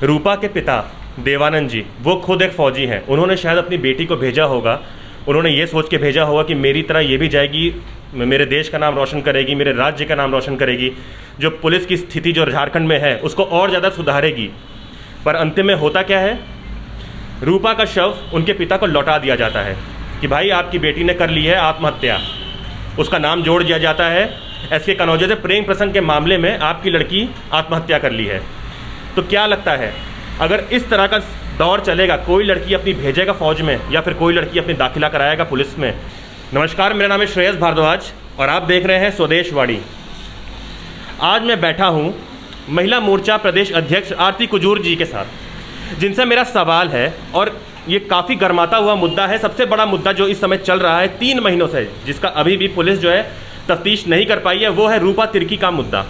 रूपा के पिता देवानंद जी वो खुद एक फ़ौजी हैं। उन्होंने शायद अपनी बेटी को भेजा होगा, उन्होंने ये सोच के भेजा होगा कि मेरी तरह ये भी जाएगी, मेरे देश का नाम रोशन करेगी, मेरे राज्य का नाम रोशन करेगी, जो पुलिस की स्थिति जो झारखंड में है उसको और ज़्यादा सुधारेगी। पर अंतिम में होता क्या है, रूपा का शव उनके पिता को लौटा दिया जाता है कि भाई आपकी बेटी ने कर ली है आत्महत्या। उसका नाम जोड़ दिया जाता है एसके कनौजिया से, प्रेम प्रसंग के मामले में आपकी लड़की आत्महत्या कर ली है। तो क्या लगता है अगर इस तरह का दौर चलेगा, कोई लड़की अपनी भेजेगा फ़ौज में या फिर कोई लड़की अपनी दाखिला कराएगा पुलिस में? नमस्कार, मेरा नाम है श्रेयस भारद्वाज और आप देख रहे हैं स्वदेशवाणी। आज मैं बैठा हूँ महिला मोर्चा प्रदेश अध्यक्ष आरती कुजूर जी के साथ, जिनसे मेरा सवाल है और ये काफ़ी गर्माता हुआ मुद्दा है। सबसे बड़ा मुद्दा जो इस समय चल रहा है 3 महीनों से, जिसका अभी भी पुलिस जो है तफ्तीश नहीं कर पाई है, वो है रूपा तिर्की का मुद्दा।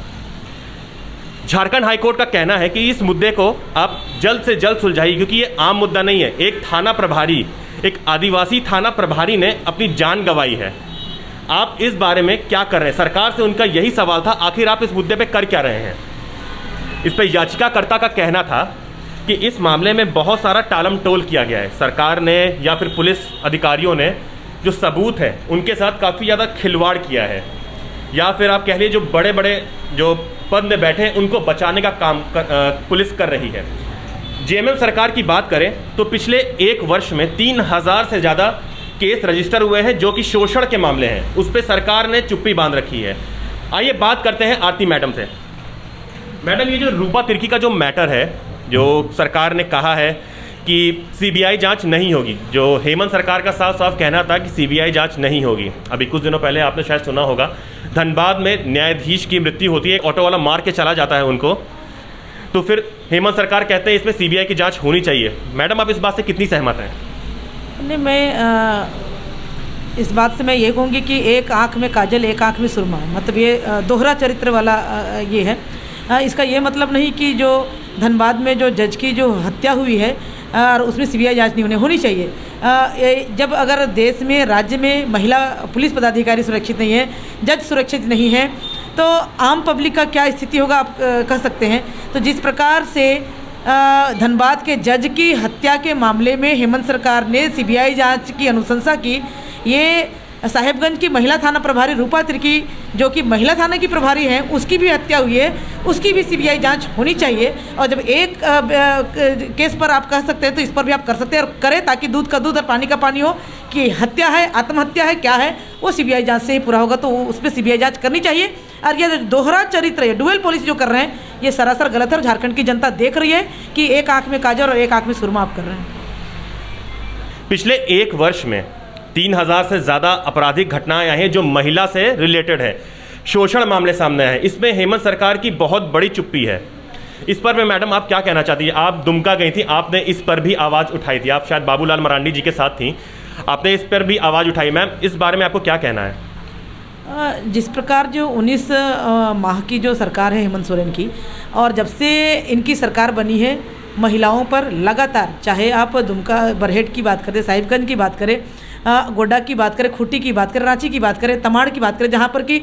झारखंड हाईकोर्ट का कहना है कि इस मुद्दे को आप जल्द से जल्द सुलझाइए, क्योंकि ये आम मुद्दा नहीं है। एक थाना प्रभारी, एक आदिवासी थाना प्रभारी ने अपनी जान गंवाई है। आप इस बारे में क्या कर रहे हैं? सरकार से उनका यही सवाल था, आखिर आप इस मुद्दे पे कर क्या रहे हैं? इस पर याचिकाकर्ता का कहना था कि इस मामले में बहुत सारा टालम टोल किया गया है। सरकार ने या फिर पुलिस अधिकारियों ने जो सबूत है उनके साथ काफ़ी ज़्यादा खिलवाड़ किया है, या फिर आप कह लीजिए जो बड़े बड़े जो पद में बैठे हैं उनको बचाने का काम पुलिस कर रही है। जेएमएम सरकार की बात करें तो पिछले 1 वर्ष में 3000 से ज़्यादा केस रजिस्टर हुए हैं जो कि शोषण के मामले हैं। उस पर सरकार ने चुप्पी बांध रखी है। आइए बात करते हैं आरती मैडम से। मैडम, ये जो रूपा तिर्की का जो मैटर है, जो सरकार ने कहा है कि सीबीआई जांच नहीं होगी, जो हेमंत सरकार का साफ साफ कहना था कि सीबीआई जांच नहीं होगी। अभी कुछ दिनों पहले आपने शायद सुना होगा, धनबाद में न्यायाधीश की मृत्यु होती है, ऑटो वाला मार के चला जाता है उनको, तो फिर हेमंत सरकार कहते हैं इसमें सीबीआई की जांच होनी चाहिए। मैडम, आप इस बात से कितनी सहमत हैं? नहीं, मैं इस बात से मैं ये कहूँगी कि एक आँख में काजल एक आँख में सुरमा, मतलब ये दोहरा चरित्र वाला ये है। इसका ये मतलब नहीं कि जो धनबाद में जो जज की जो हत्या हुई है और उसमें सीबीआई जांच नहीं होनी चाहिए। जब अगर देश में, राज्य में महिला पुलिस पदाधिकारी सुरक्षित नहीं है, जज सुरक्षित नहीं है, तो आम पब्लिक का क्या स्थिति होगा आप कह सकते हैं। तो जिस प्रकार से धनबाद के जज की हत्या के मामले में हेमंत सरकार ने सीबीआई जांच की अनुशंसा की, ये साहेबगंज की महिला थाना प्रभारी रूपा तिर्की, जो कि महिला थाना की प्रभारी हैं, उसकी भी हत्या हुई है, उसकी भी सीबीआई जांच होनी चाहिए। और जब एक केस पर आप कह सकते हैं तो इस पर भी आप कर सकते हैं, और करें ताकि दूध का दूध और पानी का पानी हो कि हत्या है, आत्महत्या है, क्या है, वो सीबीआई जांच से ही पूरा होगा। तो उस पर सीबीआई जांच करनी चाहिए। और ये दोहरा चरित्र है, डुअल पॉलिसी जो कर रहे हैं, ये सरासर गलत है और झारखंड की जनता देख रही है कि एक आँख में काजल और एक आँख में सुरमा आप कर रहे हैं। पिछले 1 वर्ष में 3000 से ज़्यादा आपराधिक घटनाएं आई हैं जो महिला से रिलेटेड है, शोषण मामले सामने आए हैं। इसमें हेमंत सरकार की बहुत बड़ी चुप्पी है। इस पर में मैडम आप क्या कहना चाहती हैं? आप दुमका गई थी, आपने इस पर भी आवाज़ उठाई थी, आप शायद बाबूलाल मरांडी जी के साथ थी, आपने इस पर भी आवाज़ उठाई। मैम, इस बारे में आपको क्या कहना है? जिस प्रकार जो 19 माह की जो सरकार है हेमंत सोरेन की, और जब से इनकी सरकार बनी है, महिलाओं पर लगातार, चाहे आप दुमका बरहेट की बात करें, साहिबगंज की बात करें, गोड्डा की बात करें, खूंटी की बात करें, रांची की बात करें, तमाड़ की बात करें, जहाँ पर कि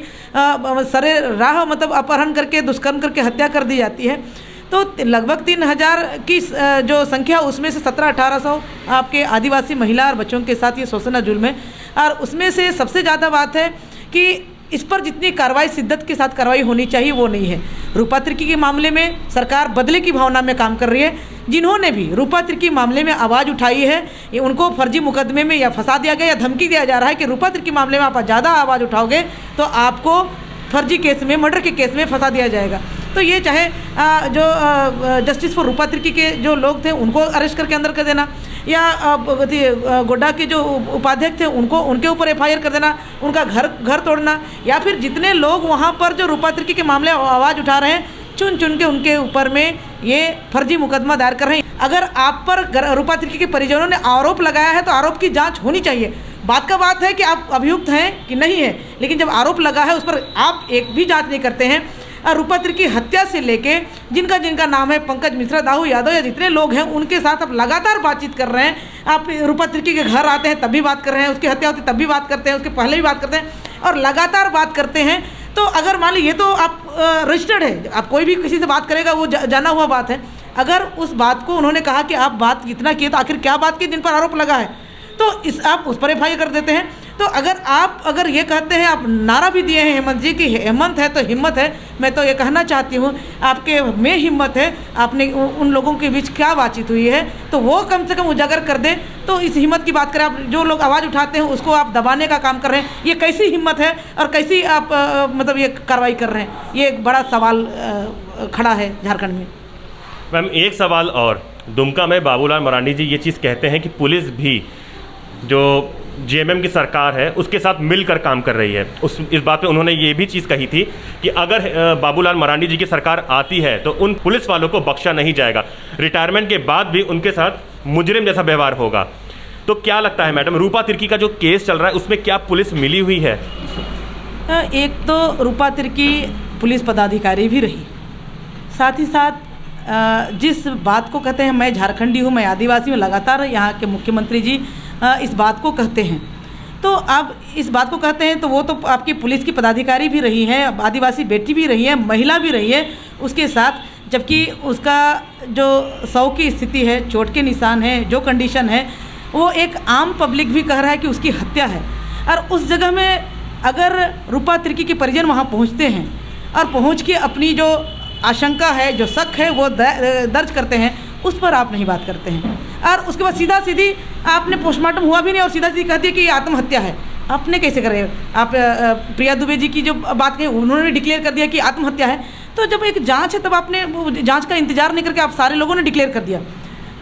सरे राह मतलब अपहरण करके, दुष्कर्म करके हत्या कर दी जाती है, तो लगभग 3000 की जो संख्या, उसमें से 1700-1800 आपके आदिवासी महिला और बच्चों के साथ ये शोषण और जुल्म है। और उसमें से सबसे ज़्यादा बात है कि इस पर जितनी कार्रवाई शिद्दत के साथ कार्रवाई होनी चाहिए वो नहीं है। रूपा तिर्की के मामले में सरकार बदले की भावना में काम कर रही है। जिन्होंने भी रूपा तिर्की मामले में आवाज़ उठाई है, ये उनको फर्जी मुकदमे में या फंसा दिया गया या धमकी दिया जा रहा है कि रूपा तिर्की मामले में आप ज़्यादा आवाज़ उठाओगे तो आपको फर्जी केस में, मर्डर के केस में फंसा दिया जाएगा। तो ये चाहे जो जस्टिस फॉर रूपा तिर्की के जो लोग थे उनको अरेस्ट करके अंदर कर देना, या गोड्डा के जो उपाध्यक्ष थे उनको, उनके ऊपर एफआईआर कर देना, उनका घर तोड़ना, या फिर जितने लोग वहाँ पर जो रूपा तिर्की के मामले आवाज़ उठा रहे हैं, चुन चुन के उनके ऊपर में ये फर्जी मुकदमा दायर कर रहे हैं। अगर आप पर रूपा तिर्की के परिजनों ने आरोप लगाया है तो आरोप की जांच होनी चाहिए। बात का बात है कि आप अभियुक्त हैं कि नहीं है, लेकिन जब आरोप लगा है उस पर आप एक भी जांच नहीं करते हैं। रूपा तिर्की हत्या से लेके जिनका नाम है पंकज मिश्रा, दाऊ यादव, या जितने लोग हैं उनके साथ आप लगातार बातचीत कर रहे हैं। आप रूपा तिर्की के घर आते हैं तब भी बात कर रहे हैं, उसकी हत्या होती तब भी बात करते हैं, उसके पहले भी बात करते हैं, और लगातार बात करते हैं। तो अगर मान लीजिए, ये तो आप रजिस्टर्ड है, आप कोई भी किसी से बात करेगा वो जाना हुआ बात है। अगर उस बात को उन्होंने कहा कि आप बात इतना किए तो आखिर क्या बात की जिन पर आरोप लगा है, तो इस आप उस पर एफआईआर कर देते हैं। तो अगर ये कहते हैं, आप नारा भी दिए हैं हेमंत जी कि हेमंत है तो हिम्मत है, मैं तो ये कहना चाहती हूँ आपके में हिम्मत है, आपने उन लोगों के बीच क्या बातचीत हुई है तो वो कम से कम उजागर कर दें। तो इस हिम्मत की बात करें, आप जो लोग आवाज़ उठाते हैं उसको आप दबाने का काम कर रहे हैं, ये कैसी हिम्मत है और कैसी आप मतलब ये कार्रवाई कर रहे हैं, ये एक बड़ा सवाल खड़ा है झारखंड में। मैम एक सवाल और, दुमका में बाबूलाल मरांडी जी ये चीज़ कहते हैं कि पुलिस भी जो जेएमएम की सरकार है उसके साथ मिलकर काम कर रही है। इस बात पे उन्होंने ये भी चीज़ कही थी कि अगर बाबूलाल मरांडी जी की सरकार आती है तो उन पुलिस वालों को बख्शा नहीं जाएगा, रिटायरमेंट के बाद भी उनके साथ मुजरिम जैसा व्यवहार होगा। तो क्या लगता है मैडम, रूपा तिर्की का जो केस चल रहा है उसमें क्या पुलिस मिली हुई है? एक तो रूपा तिर्की पुलिस पदाधिकारी भी रही, साथ ही साथ जिस बात को कहते हैं मैं झारखंडी हूँ, मैं आदिवासी हूँ, लगातार यहाँ के मुख्यमंत्री जी इस बात को कहते हैं। तो आप इस बात को कहते हैं तो वो तो आपकी पुलिस की पदाधिकारी भी रही हैं, आदिवासी बेटी भी रही है, महिला भी रही है उसके साथ, जबकि उसका जो 100 की स्थिति है, चोट के निशान है, जो कंडीशन है, वो एक आम पब्लिक भी कह रहा है कि उसकी हत्या है। और उस जगह में अगर रूपा तिर्की के परिजन वहाँ पहुँचते हैं और पहुँच के अपनी जो आशंका है, जो शक है, वो दर्ज करते हैं, उस पर आप नहीं बात करते हैं। और उसके बाद सीधा सीधी आपने पोस्टमार्टम हुआ भी नहीं और सीधा सीधी कह दिया कि ये आत्महत्या है। आपने कैसे करे? आप प्रिया दुबे जी की जो बात कही उन्होंने डिक्लेयर कर दिया कि आत्महत्या है। तो जब एक जांच है तब आपने जांच का इंतजार नहीं करके आप सारे लोगों ने डिक्लेयर कर दिया।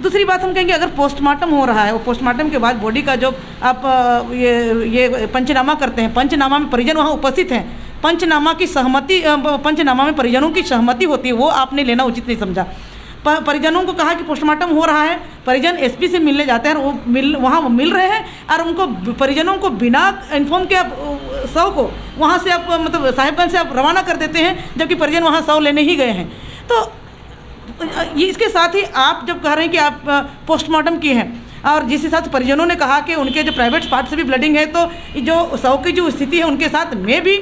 दूसरी बात हम कहेंगे, अगर पोस्टमार्टम हो रहा है, वो पोस्टमार्टम के बाद बॉडी का जो आप ये पंचनामा करते हैं, पंचनामा में परिजन वहाँ उपस्थित हैं, पंचनामा की सहमति, पंचनामा में परिजनों की सहमति होती है, वो आपने लेना उचित नहीं समझा। परिजनों को कहा कि पोस्टमार्टम हो रहा है, परिजन एसपी से मिलने जाते हैं और वो वहाँ मिल रहे हैं और उनको परिजनों को बिना इन्फॉर्म के आप 100 को वहाँ से आप मतलब साहिबगंज से आप रवाना कर देते हैं, जबकि परिजन वहाँ 100 लेने ही गए हैं। तो ये इसके साथ ही आप जब कह रहे हैं कि आप पोस्टमार्टम किए हैं और जिस हिसाब से परिजनों ने कहा कि उनके जो प्राइवेट पार्ट से भी ब्लडिंग है, तो जो 100 की जो स्थिति है उनके साथ में भी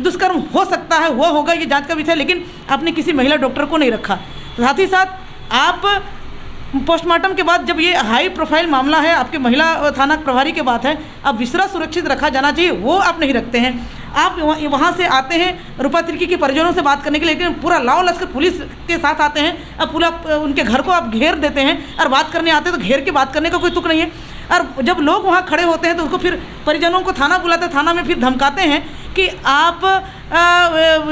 दुष्कर्म हो सकता है, वो होगा, ये जांच का विषय। लेकिन आपने किसी महिला डॉक्टर को नहीं रखा। साथ ही साथ आप पोस्टमार्टम के बाद जब ये हाई प्रोफाइल मामला है, आपके महिला थाना प्रभारी की बात है, अब विसरा सुरक्षित रखा जाना चाहिए, वो आप नहीं रखते हैं। आप वहाँ से आते हैं रूपा तिर्की के परिजनों से बात करने के लिए, लेकिन पूरा लाव लश्कर पुलिस के साथ आते हैं, अब पूरा उनके घर को आप घेर देते हैं और बात करने आते हैं तो घेर के बात करने का कोई तुक नहीं है। और जब लोग वहाँ खड़े होते हैं तो उसको फिर परिजनों को थाना बुलाते हैं, थाना में फिर धमकाते हैं कि आप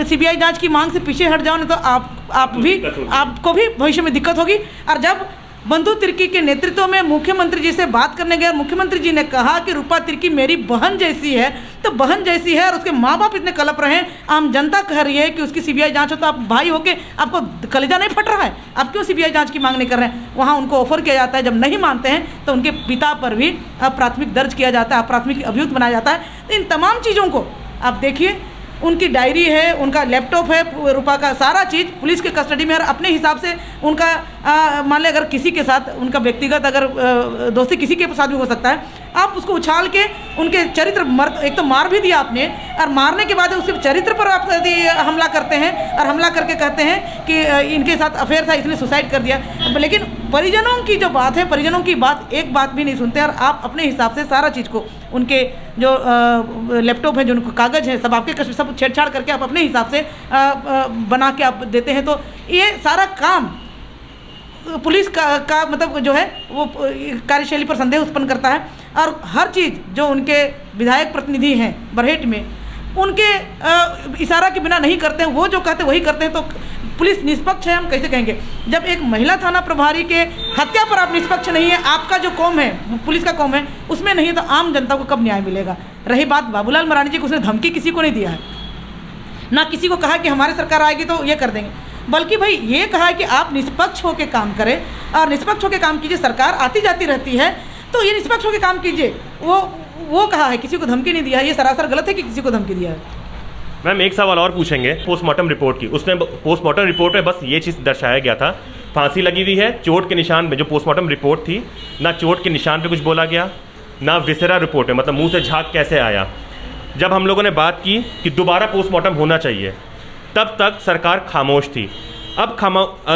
सीबीआई जांच की मांग से पीछे हट जाओ, नहीं तो आपको भी भविष्य में दिक्कत होगी। और जब बंधु तिर्की के नेतृत्व में मुख्यमंत्री जी से बात करने गए, मुख्यमंत्री जी ने कहा कि रूपा तिर्की मेरी बहन जैसी है, तो बहन जैसी है और उसके माँ बाप इतने कलप रहे हैं, आम जनता कह रही है कि उसकी सीबीआई जांच हो, तो आप भाई होके आपको कलेजा नहीं फट रहा है? आप क्यों सीबीआई जांच की मांग नहीं कर रहे हैं? वहाँ उनको ऑफर किया जाता है, जब नहीं मानते हैं तो उनके पिता पर भी प्राथमिक दर्ज किया जाता है, प्राथमिक अभियुक्त बनाया जाता है। तो इन तमाम चीज़ों को आप देखिए, उनकी डायरी है, उनका लैपटॉप है, रूपा का सारा चीज़ पुलिस के कस्टडी में, और अपने हिसाब से उनका मान लें अगर किसी के साथ उनका व्यक्तिगत अगर दोस्ती किसी के साथ भी हो सकता है, आप उसको उछाल के उनके चरित्र एक तो मार भी दिया आपने, और मारने के बाद उसके चरित्र पर आप हमला करते हैं और हमला करके कहते हैं कि इनके साथ अफेयर था इसलिए सुसाइड कर दिया। लेकिन परिजनों की जो बात है, परिजनों की बात एक बात भी नहीं सुनते, और आप अपने हिसाब से सारा चीज़ को उनके जो लैपटॉप है, जो उनको कागज़ है, सब आपके सब छेड़छाड़ करके आप अपने हिसाब से बना के आप देते हैं। तो ये सारा काम पुलिस का मतलब जो है वो कार्यशैली पर संदेह उत्पन्न करता है, और हर चीज़ जो उनके विधायक प्रतिनिधि हैं बरहेट में, उनके इशारा के बिना नहीं करते हैं, वो जो कहते हैं वही करते हैं। तो पुलिस निष्पक्ष है हम कैसे कहेंगे? जब एक महिला थाना प्रभारी के हत्या पर आप निष्पक्ष नहीं है, आपका जो कौम है, पुलिस का कौम है, उसमें नहीं है, तो आम जनता को कब न्याय मिलेगा? रही बात बाबूलाल मरांडी जी को, उसने धमकी किसी को नहीं दिया है, ना किसी को कहा कि हमारी सरकार आएगी तो ये कर देंगे, बल्कि भाई ये कहा कि आप निष्पक्ष होकर काम करें और निष्पक्ष होकर काम कीजिए। सरकार आती जाती रहती है तो ये निष्पक्ष होकर काम कीजिए, वो कहा है, किसी को धमकी नहीं दिया है। ये सरासर गलत है कि किसी को धमकी दिया है। मैम एक सवाल और पूछेंगे पोस्टमार्टम रिपोर्ट की। उसमें पोस्टमार्टम रिपोर्ट में बस ये चीज़ दर्शाया गया था, फांसी लगी हुई है, चोट के निशान में जो पोस्टमार्टम रिपोर्ट थी, ना चोट के निशान पे कुछ बोला गया, ना विसेरा रिपोर्ट है, मतलब मुंह से झाग कैसे आया। जब हम लोगों ने बात की कि दोबारा पोस्टमार्टम होना चाहिए, तब तक सरकार खामोश थी। अब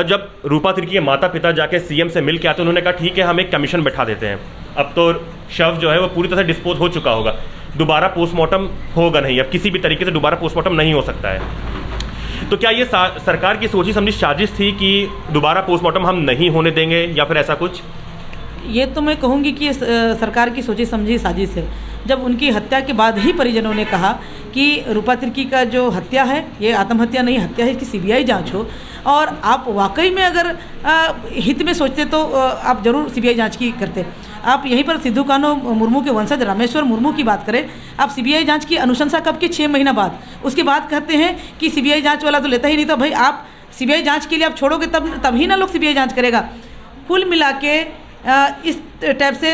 जब रूपा तिर्की के माता पिता जाके सीएम से मिल के आते उन्होंने कहा ठीक है हम एक कमीशन बैठा देते हैं, अब तो शव जो है वो पूरी तरह से डिस्पोज हो चुका होगा, दोबारा पोस्टमार्टम होगा नहीं, अब किसी भी तरीके से दोबारा पोस्टमार्टम नहीं हो सकता है। तो क्या ये सरकार की सोची समझी साजिश थी कि दोबारा पोस्टमार्टम हम नहीं होने देंगे या फिर ऐसा कुछ? ये तो मैं कहूँगी कि ये सरकार की सोची समझी साजिश है। जब उनकी हत्या के बाद ही परिजनों ने कहा कि रूपा तिर्की का जो हत्या है ये आत्महत्या नहीं हत्या है, इसकी सीबीआई जांच हो, और आप वाकई में अगर हित में सोचते तो आप जरूर सीबीआई जांच की करते। आप यहीं पर सिद्धू कान्हू मुर्मू के वंशज रामेश्वर मुर्मू की बात करें, आप सीबीआई जांच की अनुशंसा कब की? 6 महीना बाद। उसके बाद कहते हैं कि सीबीआई जांच वाला तो लेता ही नहीं, तो भाई आप सीबीआई जांच के लिए आप छोड़ोगे तब ही ना लोग सीबीआई जांच करेगा। कुल मिला के इस टाइप से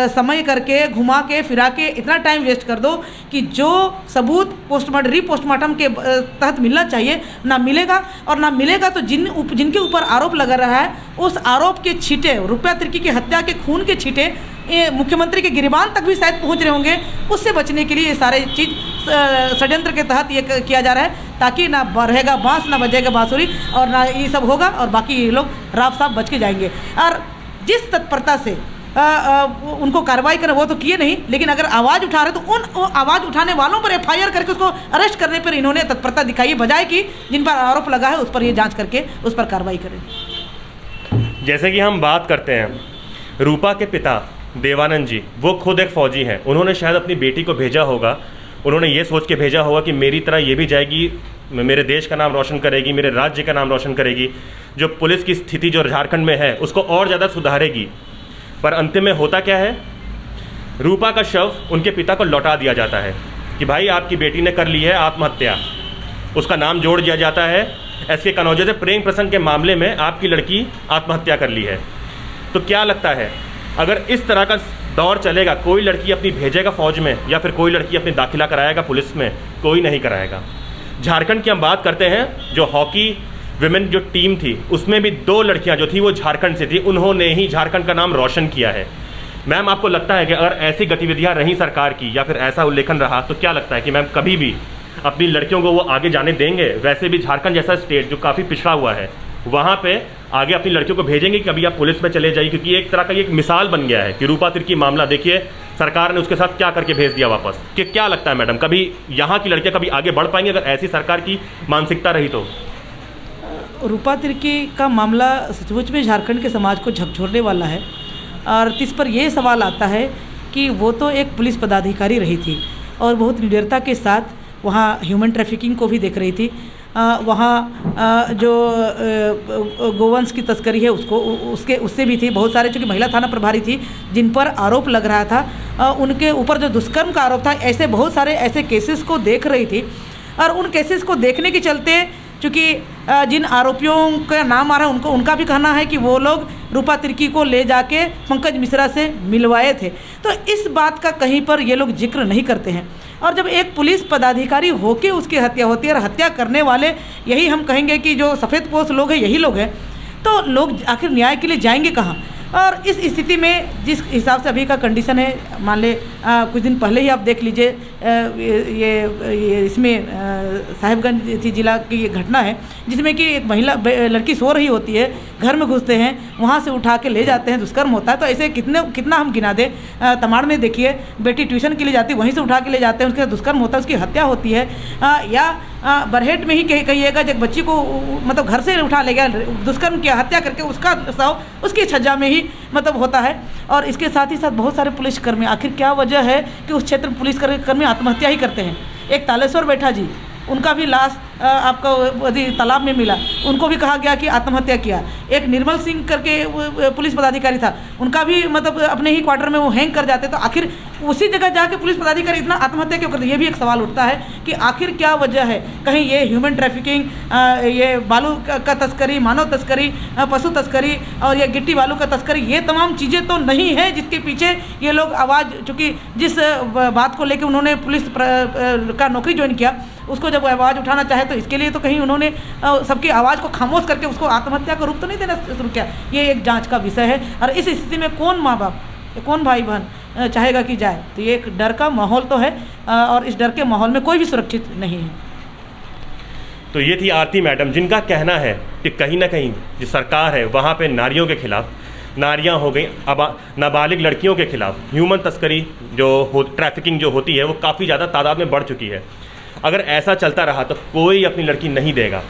समय करके घुमा के फिरा के इतना टाइम वेस्ट कर दो कि जो सबूत पोस्टमार्टम के तहत मिलना चाहिए ना मिलेगा, और ना मिलेगा तो जिनके ऊपर आरोप लगा रहा है उस आरोप के छींटे, रूपा तिर्की की हत्या के खून के छींटे मुख्यमंत्री के गिरबान तक भी शायद पहुंच रहे होंगे। उससे बचने के लिए ये सारे चीज़ षड्यंत्र के तहत ये किया जा रहा है, ताकि ना रहेगा बांस ना बजेगा बांसुरी, और ना ये सब होगा और बाकी ये लोग राफ साफ बच के जाएंगे। और जिस तत्परता से उनको कार्रवाई करें वो तो किए नहीं, लेकिन अगर आवाज़ उठा रहे तो उन आवाज़ उठाने वालों पर एफआईआर करके उसको अरेस्ट करने पर इन्होंने तत्परता दिखाई, बजाय कि जिन पर आरोप लगा है उस पर ये जांच करके उस पर कार्रवाई करें। जैसे कि हम बात करते हैं रूपा के पिता देवानंद जी, वो खुद एक फ़ौजी हैं, उन्होंने शायद अपनी बेटी को भेजा होगा, उन्होंने ये सोच के भेजा होगा कि मेरी तरह ये भी जाएगी, मेरे देश का नाम रोशन करेगी, मेरे राज्य का नाम रोशन करेगी, जो पुलिस की स्थिति जो झारखंड में है उसको और ज़्यादा सुधारेगी। पर अंतिम में होता क्या है, रूपा का शव उनके पिता को लौटा दिया जाता है कि भाई आपकी बेटी ने कर ली है आत्महत्या, उसका नाम जोड़ दिया जाता है एसके कनौजिया से प्रेम प्रसंग के मामले में आपकी लड़की आत्महत्या कर ली है। तो क्या लगता है अगर इस तरह का दौर चलेगा, कोई लड़की अपनी भेजेगा फौज में या फिर कोई लड़की अपनी दाखिला कराएगा पुलिस में? कोई नहीं कराएगा। झारखंड की हम बात करते हैं, जो हॉकी विमेन जो टीम थी उसमें भी 2 लड़कियां जो थी वो झारखंड से थी, उन्होंने ही झारखंड का नाम रोशन किया है। मैम आपको लगता है कि अगर ऐसी गतिविधियां रहीं सरकार की या फिर ऐसा उल्लेखन रहा तो क्या लगता है कि मैम कभी भी अपनी लड़कियों को वो आगे जाने देंगे? वैसे भी झारखंड जैसा स्टेट जो काफ़ी पिछड़ा हुआ है वहाँ पे आगे अपनी लड़कियों को भेजेंगे कि कभी आप पुलिस में चले जाइए? क्योंकि एक तरह का ये एक मिसाल बन गया है कि रूपा तिर्की मामला देखिए सरकार ने उसके साथ क्या करके भेज दिया वापस। कि क्या लगता है मैडम कभी यहाँ की लड़कियाँ कभी आगे बढ़ पाएंगी अगर ऐसी सरकार की मानसिकता रही तो? रूपा तिर्की का मामला सचमुच में झारखंड के समाज को झकझोरने वाला है, और इस पर यह सवाल आता है कि वो तो एक पुलिस पदाधिकारी रही थी और बहुत निडरता के साथ वहाँ ह्यूमन ट्रैफिकिंग को भी देख रही थी, वहाँ जो गोवंश की तस्करी है उससे भी थी। बहुत सारे चूँकि महिला थाना प्रभारी थी जिन पर आरोप लग रहा था, उनके ऊपर जो दुष्कर्म का आरोप था, ऐसे बहुत सारे ऐसे केसेस को देख रही थी। और उन केसेस को देखने के चलते चूँकि जिन आरोपियों का नाम आ रहा है उनका भी कहना है कि वो लोग रूपा तिर्की को ले जाके पंकज मिश्रा से मिलवाए थे। तो इस बात का कहीं पर ये लोग जिक्र नहीं करते हैं। और जब एक पुलिस पदाधिकारी होके उसकी हत्या होती है और हत्या करने वाले यही हम कहेंगे कि जो सफ़ेदपोश लोग हैं यही लोग हैं, तो लोग आखिर न्याय के लिए जाएंगे कहाँ? और इस स्थिति में जिस हिसाब से अभी का कंडीशन है, मान ले कुछ दिन पहले ही आप देख लीजिए ये इसमें साहिबगंज जिला की ये घटना है जिसमें कि एक महिला लड़की सो रही होती है, घर में घुसते हैं, वहाँ से उठा के ले जाते हैं, दुष्कर्म होता है। तो ऐसे कितना हम गिना दें। तमाड़ में देखिए बेटी ट्यूशन के लिए जाती है, वहीं से उठा के ले जाते हैं, उसके साथ दुष्कर्म होता है, उसकी हत्या होती है। या बरहेट में ही कहिएगा जब बच्ची को मतलब घर से उठा ले गया, दुष्कर्म किया, हत्या करके उसका शव उसकी छज्जा में ही मतलब होता है। और इसके साथ ही साथ बहुत सारे पुलिसकर्मी, आखिर क्या वजह है कि उस क्षेत्र में पुलिसकर्मी आत्महत्या ही करते हैं? एक तालेश्वर बैठा जी, उनका भी लाश आपका तालाब में मिला, उनको भी कहा गया कि आत्महत्या किया। एक निर्मल सिंह करके पुलिस पदाधिकारी था, उनका भी मतलब अपने ही क्वार्टर में वो हैंग कर जाते। तो आखिर उसी जगह जाके पुलिस पदाधिकारी इतना आत्महत्या क्यों करते? ये भी एक सवाल उठता है कि आखिर क्या वजह है। कहीं ये ह्यूमन ट्रैफिकिंग, ये बालू का तस्करी, मानव तस्करी, पशु तस्करी और ये गिट्टी बालू का तस्करी, ये तमाम चीज़ें तो नहीं है जिसके पीछे ये लोग आवाज़, चूँकि जिस बात को लेकर उन्होंने पुलिस का नौकरी ज्वाइन किया उसको जब आवाज़ उठाना चाहे तो इसके लिए तो कहीं उन्होंने सबकी आवाज़ को खामोश करके उसको आत्महत्या का रूप तो नहीं देना शुरू किया। ये एक जांच का विषय है। और इस स्थिति में कौन माँ बाप, कौन भाई बहन चाहेगा कि जाए? तो ये एक डर का माहौल तो है और इस डर के माहौल में कोई भी सुरक्षित नहीं है। तो ये थी आरती मैडम, जिनका कहना है कि कहीं ना कहीं जो सरकार है वहाँ पे नारियों के खिलाफ, नारियाँ हो गई, अब नाबालिग लड़कियों के खिलाफ ह्यूमन तस्करी ट्रैफिकिंग जो होती है वो काफ़ी ज़्यादा तादाद में बढ़ चुकी है। अगर ऐसा चलता रहा तो कोई अपनी लड़की नहीं देगा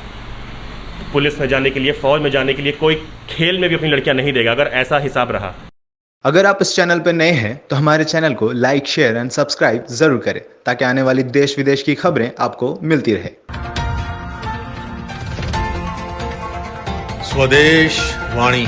पुलिस में जाने के लिए, फौज में जाने के लिए, कोई खेल में भी अपनी लड़कियां नहीं देगा अगर ऐसा हिसाब रहा। अगर आप इस चैनल पर नए हैं तो हमारे चैनल को लाइक, शेयर एंड सब्सक्राइब जरूर करें ताकि आने वाली देश विदेश की खबरें आपको मिलती रहे। स्वदेश वाणी।